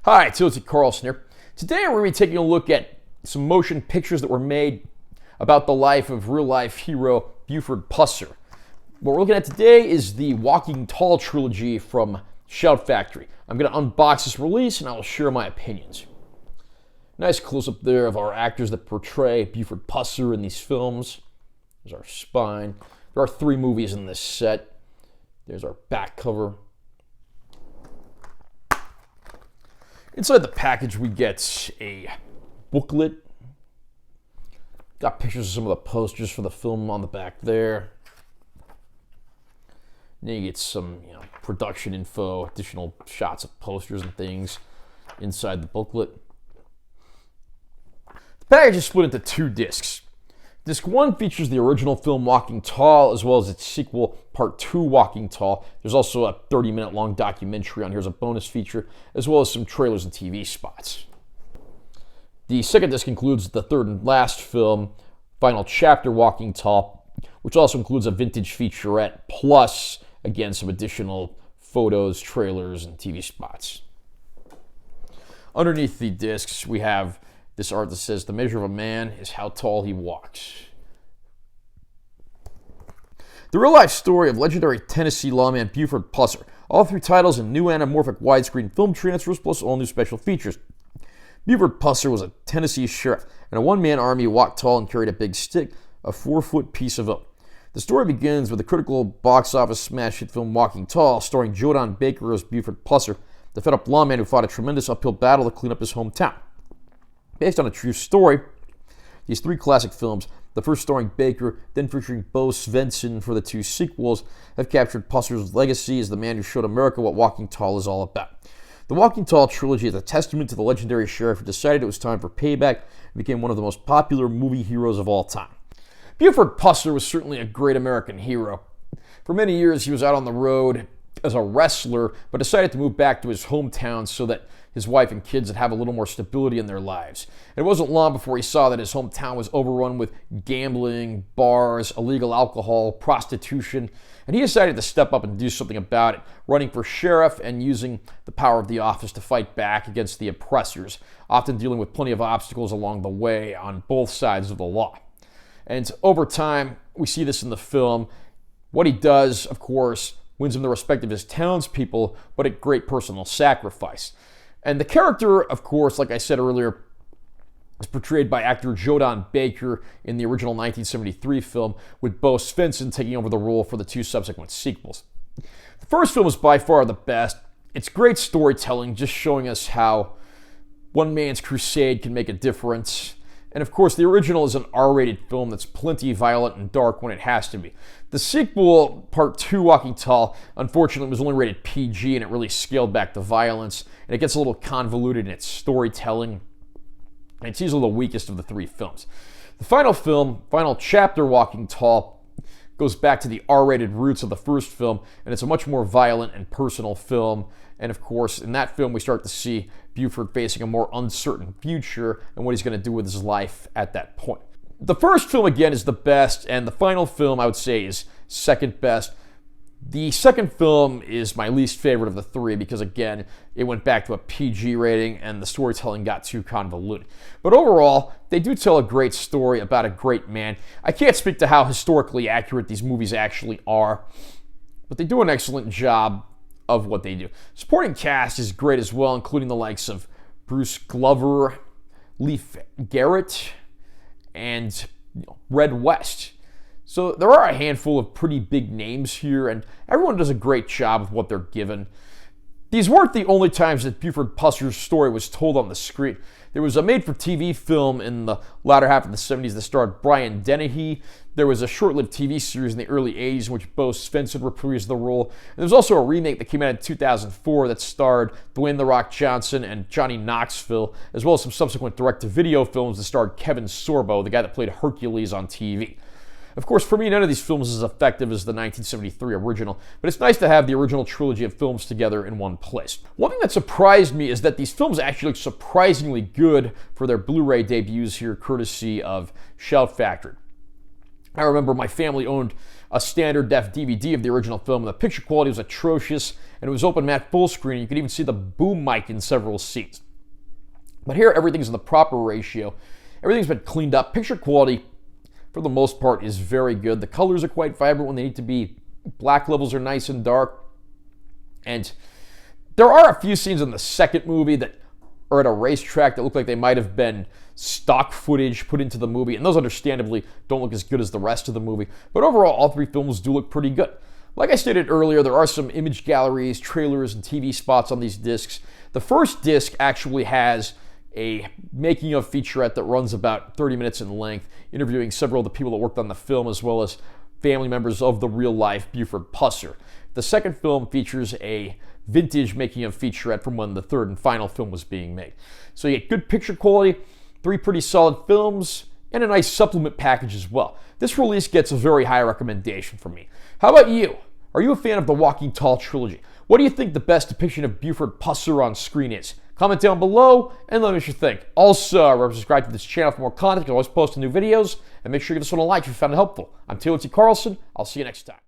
Hi, Tilty Carlson here. Today we're going to be taking a look at some motion pictures that were made about the life of real-life hero Buford Pusser. What we're looking at today is the Walking Tall trilogy from Shout Factory. I'm going to unbox this release and I will share my opinions. Nice close-up there of our actors that portray Buford Pusser in these films. There's our spine. There are 3 movies in this set. There's our back cover. Inside the package, we get a booklet. Got pictures of some of the posters for the film on the back there. And then you get some, production info, additional shots of posters and things inside the booklet. The package is split into 2 discs. Disc 1 features the original film Walking Tall, as well as its sequel, Part 2 Walking Tall. There's also a 30-minute long documentary on here as a bonus feature, as well as some trailers and TV spots. The second disc includes the third and last film, Final Chapter Walking Tall, which also includes a vintage featurette, plus, again, some additional photos, trailers, and TV spots. Underneath the discs, we have this art that says, "The measure of a man is how tall he walks." The real-life story of legendary Tennessee lawman Buford Pusser. All 3 titles in new anamorphic widescreen film transfers, plus all new special features. Buford Pusser was a Tennessee sheriff, and a one-man army who walked tall and carried a big stick, a 4-foot piece of oak. The story begins with the critical box office smash hit film Walking Tall, starring Jodan Baker as Buford Pusser, the fed-up lawman who fought a tremendous uphill battle to clean up his hometown. Based on a true story, these 3 classic films, the first starring Baker, then featuring Bo Svenson for the 2 sequels, have captured Pusser's legacy as the man who showed America what Walking Tall is all about. The Walking Tall trilogy is a testament to the legendary sheriff who decided it was time for payback and became one of the most popular movie heroes of all time. Buford Pusser was certainly a great American hero. For many years, he was out on the road as a wrestler, but decided to move back to his hometown so that his wife and kids would have a little more stability in their lives. It wasn't long before he saw that his hometown was overrun with gambling, bars, illegal alcohol, prostitution, and he decided to step up and do something about it, running for sheriff and using the power of the office to fight back against the oppressors, often dealing with plenty of obstacles along the way on both sides of the law. And over time, we see this in the film. What he does, of course, wins him the respect of his townspeople, but at great personal sacrifice. And the character, of course, like I said earlier, is portrayed by actor Jodan Baker in the original 1973 film, with Bo Svenson taking over the role for the 2 subsequent sequels. The first film is by far the best. It's great storytelling, just showing us how one man's crusade can make a difference. And of course, the original is an R-rated film that's plenty violent and dark when it has to be. The sequel, Part 2 Walking Tall, unfortunately was only rated PG and it really scaled back the violence. And it gets a little convoluted in its storytelling. And it's easily the weakest of the 3 films. The final film, Final Chapter Walking Tall, goes back to the R-rated roots of the first film, and it's a much more violent and personal film. And of course, in that film, we start to see Buford facing a more uncertain future and what he's going to do with his life at that point. The first film, again, is the best, and the final film, I would say, is second best. The second film is my least favorite of the 3 because, again, it went back to a PG rating and the storytelling got too convoluted. But overall, they do tell a great story about a great man. I can't speak to how historically accurate these movies actually are, but they do an excellent job of what they do. Supporting cast is great as well, including the likes of Bruce Glover, Leif Garrett, and Red West. So there are a handful of pretty big names here, and everyone does a great job of what they're given. These weren't the only times that Buford Pusser's story was told on the screen. There was a made-for-TV film in the latter half of the 70s that starred Brian Dennehy. There was a short-lived TV series in the early 80s in which Bo Svenson reprised the role. And there was also a remake that came out in 2004 that starred Dwayne "The Rock" Johnson and Johnny Knoxville, as well as some subsequent direct-to-video films that starred Kevin Sorbo, the guy that played Hercules on TV. Of course, for me, none of these films is as effective as the 1973 original, but it's nice to have the original trilogy of films together in one place. One thing that surprised me is that these films actually look surprisingly good for their Blu-ray debuts here, courtesy of Shout Factory. I remember my family owned a standard def DVD of the original film, and the picture quality was atrocious, and it was open matte full screen. You could even see the boom mic in several scenes. But here, everything's in the proper ratio. Everything's been cleaned up. Picture quality, for the most part, is very good. The colors are quite vibrant when they need to be. Black levels are nice and dark. And there are a few scenes in the second movie that are at a racetrack that look like they might have been stock footage put into the movie, and those understandably don't look as good as the rest of the movie. But overall, all three films do look pretty good. Like I stated earlier, there are some image galleries, trailers, and TV spots on these discs. The first disc actually has a making of featurette that runs about 30 minutes in length, interviewing several of the people that worked on the film, as well as family members of the real-life Buford Pusser. The second film features a vintage making of featurette from when the third and final film was being made. So you get good picture quality, three pretty solid films, and a nice supplement package as well. This release gets a very high recommendation from me. How about you? Are you a fan of the Walking Tall trilogy? What do you think the best depiction of Buford Pusser on screen is? Comment down below and let me know what you think. Also, remember to subscribe to this channel for more content. I always post new videos, and make sure you give this one a like if you found it helpful. I'm Taylor T. Carlson. I'll see you next time.